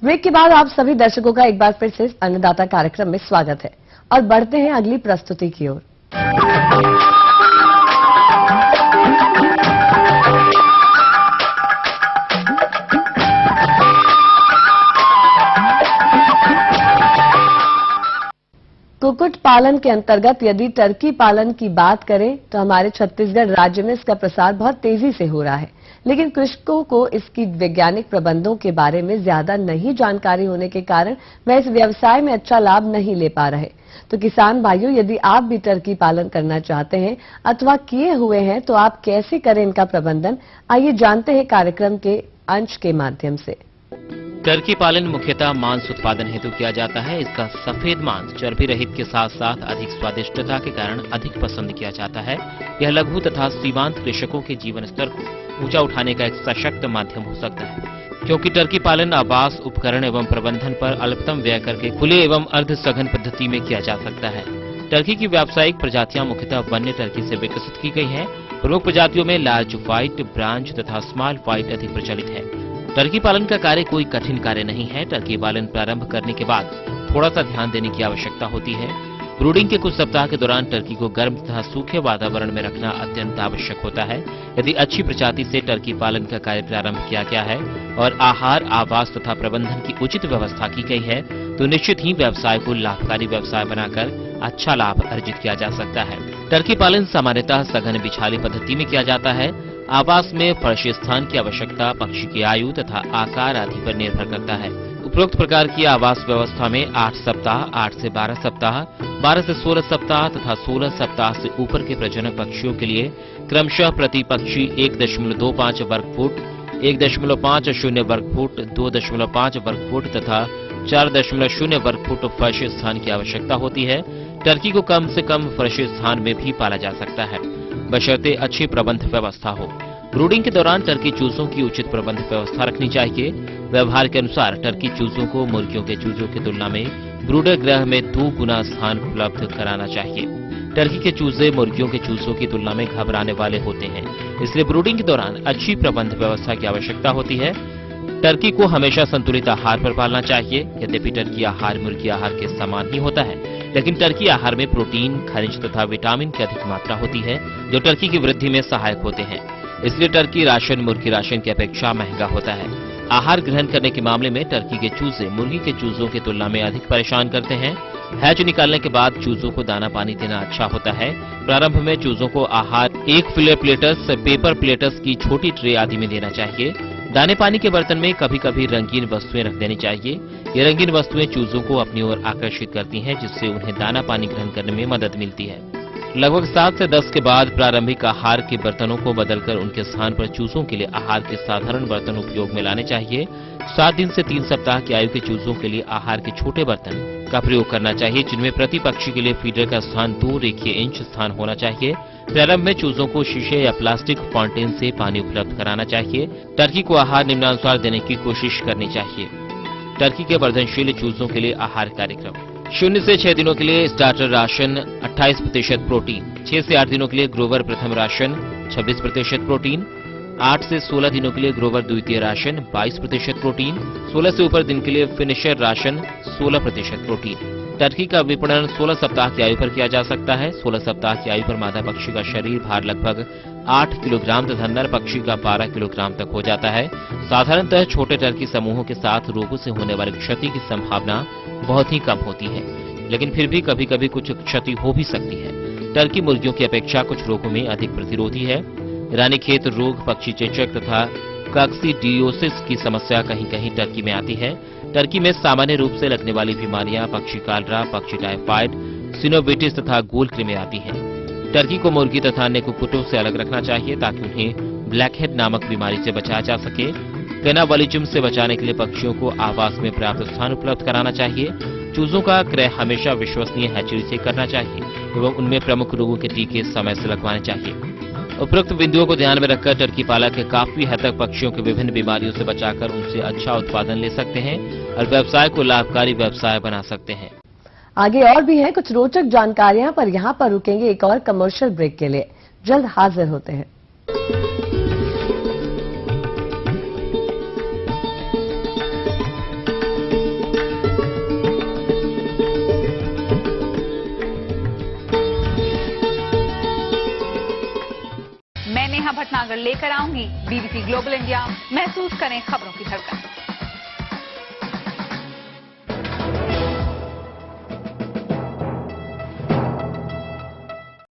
Break के बाद आप सभी दर्शकों का एक बार फिर से अन्नदाता कार्यक्रम में स्वागत है और बढ़ते हैं अगली प्रस्तुति की ओर। कुक्कुट पालन के अंतर्गत यदि टर्की पालन की बात करें तो हमारे छत्तीसगढ़ राज्य में इसका प्रसार बहुत तेजी से हो रहा है, लेकिन कृषकों को इसकी वैज्ञानिक प्रबंधों के बारे में ज्यादा नहीं जानकारी होने के कारण वह इस व्यवसाय में अच्छा लाभ नहीं ले पा रहे। तो किसान भाइयों, यदि आप भी टर्की पालन करना चाहते हैं अथवा किए हुए हैं तो आप कैसे करें इनका प्रबंधन, आइए जानते हैं कार्यक्रम के अंश के माध्यम से। टर्की पालन मुख्यतः मांस उत्पादन हेतु किया जाता है। इसका सफेद मांस चर्बी रहित के साथ साथ अधिक स्वादिष्टता के कारण अधिक पसंद किया जाता है। यह लघु तथा सीमांत कृषकों के जीवन स्तर को ऊंचा उठाने का एक सशक्त माध्यम हो सकता है, क्योंकि टर्की पालन आवास, उपकरण एवं प्रबंधन पर अल्पतम व्यय करके खुले एवं अर्ध सघन पद्धति में किया जा सकता है। टर्की की व्यावसायिक प्रजातियां मुख्यतः वन्य टर्की से विकसित की गई हैं। प्रमुख प्रजातियों में लार्ज व्हाइट, ब्रांच तथा स्मॉल व्हाइट अधिक प्रचलित है। टर्की पालन का कार्य कोई कठिन कार्य नहीं है। टर्की पालन प्रारंभ करने के बाद थोड़ा सा ध्यान देने की आवश्यकता होती है। ब्रूडिंग के कुछ सप्ताह के दौरान टर्की को गर्म तथा सूखे वातावरण में रखना अत्यंत आवश्यक होता है। यदि अच्छी प्रजाति से टर्की पालन का कार्य प्रारंभ किया गया है और आहार, आवास तथा प्रबंधन की उचित व्यवस्था की गई है तो निश्चित ही व्यवसाय को लाभकारी व्यवसाय बनाकर अच्छा लाभ अर्जित किया जा सकता है। टर्की पालन सामान्यतः सघन बिछाली पद्धति में किया जाता है। आवास में फर्श स्थान की आवश्यकता पक्षी की आयु तथा आकार आदि पर निर्भर करता है। उपरोक्त प्रकार की आवास व्यवस्था में 8 सप्ताह, 8 से 12 सप्ताह, 12 से 16 सप्ताह तथा 16 सप्ताह से ऊपर के प्रजनक पक्षियों के लिए क्रमशः प्रति पक्षी 1.25 वर्ग फुट, 1.50 वर्ग फुट, 2.5 वर्ग फुट तथा 4.0 वर्ग फुट फर्श स्थान की आवश्यकता होती है। टर्की को कम से कम फर्श स्थान में भी पाला जा सकता है, बशर्ते अच्छी प्रबंध व्यवस्था हो। ब्रूडिंग के दौरान टर्की चूजों की उचित प्रबंध व्यवस्था रखनी चाहिए। व्यवहार के अनुसार टर्की चूजों को मुर्गियों के चूजों की तुलना में ब्रूडर गृह में 2 गुना स्थान उपलब्ध कराना चाहिए। टर्की के चूजे मुर्गियों के चूजों की तुलना में घबराने वाले होते हैं, इसलिए ब्रूडिंग के दौरान अच्छी प्रबंध व्यवस्था की आवश्यकता होती है। टर्की को हमेशा संतुलित आहार पर पालना चाहिए। यद्यपि टर्की आहार मुर्गी आहार के समान ही होता है, लेकिन टर्की आहार में प्रोटीन, खनिज तथा विटामिन की अधिक मात्रा होती है जो टर्की की वृद्धि में सहायक होते हैं। इसलिए टर्की राशन मुर्गी राशन की अपेक्षा महंगा होता है। आहार ग्रहण करने के मामले में टर्की के चूजे मुर्गी के चूजों की तुलना में अधिक परेशान करते हैं। हैच निकालने के बाद चूजों को दाना पानी देना अच्छा होता है। प्रारंभ में चूजों को आहार एक फिलर प्लेटस, पेपर प्लेटस की छोटी ट्रे आदि में देना चाहिए। दाने पानी के बर्तन में कभी कभी रंगीन वस्तुएं रख देनी चाहिए। ये रंगीन वस्तुएं चूजों को अपनी ओर आकर्षित करती हैं, जिससे उन्हें दाना पानी ग्रहण करने में मदद मिलती है। लगभग 7 से 10 के बाद प्रारंभिक आहार के बर्तनों को बदलकर उनके स्थान पर चूजों के लिए आहार के साधारण बर्तन उपयोग में लाने चाहिए। 7 दिन से 3 सप्ताह की आयु के चूजों के लिए आहार के छोटे बर्तन का प्रयोग करना चाहिए, जिनमें प्रति पक्षी के लिए फीडर का स्थान 2 रेखीय इंच स्थान होना चाहिए। प्रारंभ में चूजों को शीशे या प्लास्टिक फाउंटेन से पानी उपलब्ध कराना चाहिए। टर्की को आहार निम्नानुसार देने की कोशिश करनी चाहिए। टर्की के वर्धनशील चूजों के लिए आहार कार्यक्रम: 0 से 6 दिनों के लिए स्टार्टर राशन 28% प्रोटीन, 6 से 8 दिनों के लिए ग्रोवर प्रथम राशन 26% प्रोटीन, 8 से 16 दिनों के लिए ग्रोवर द्वितीय राशन 22% प्रोटीन, 16 से ऊपर दिन के लिए फिनिशर राशन 16% प्रोटीन। टर्की का विपणन 16 सप्ताह की आयु पर किया जा सकता है। 16 सप्ताह की आयु पर मादा पक्षी का शरीर भार लगभग 8 किलोग्राम तथा नर पक्षी का 12 किलोग्राम तक हो जाता है। साधारणतः छोटे टर्की समूहों के साथ रोगों से होने वाली क्षति की संभावना बहुत ही कम होती है, लेकिन फिर भी कभी कभी कुछ क्षति हो भी सकती है। टर्की मुर्गियों की अपेक्षा कुछ रोगों में अधिक प्रतिरोधी है। रानीखेत रोग, पक्षी चेचक तथा कॉक्सीडियोसिस की समस्या कहीं कहीं टर्की में आती है। टर्की में सामान्य रूप से लगने वाली बीमारियां पक्षी कालरा, पक्षी टाइफाइड, सिनोविटिस तथा गूल कृमि आती हैं। टर्की को मुर्गी तथा अन्य कुक्कुटों से अलग रखना चाहिए ताकि उन्हें ब्लैकहेड नामक बीमारी से बचाया जा सके। कैनावालिज्म से बचाने के लिए पक्षियों को आवास में पर्याप्त स्थान उपलब्ध कराना चाहिए। चूजों का क्रय हमेशा विश्वसनीय हैचरी से करना चाहिए एवं उनमें प्रमुख रोगों के टीके समय से लगवाने चाहिए। उपरोक्त बिंदुओं को ध्यान में रखकर टर्की पालक काफी हद तक पक्षियों की विभिन्न बीमारियों से बचाकर उनसे अच्छा उत्पादन ले सकते हैं और व्यवसाय को लाभकारी व्यवसाय बना सकते हैं। आगे और भी हैं कुछ रोचक जानकारियां, पर यहां पर रुकेंगे एक और कमर्शियल ब्रेक के लिए। जल्द हाजिर होते हैं। खबर लेकर आऊंगी। बीबीसी ग्लोबल इंडिया, महसूस करें खबरों की धड़कन।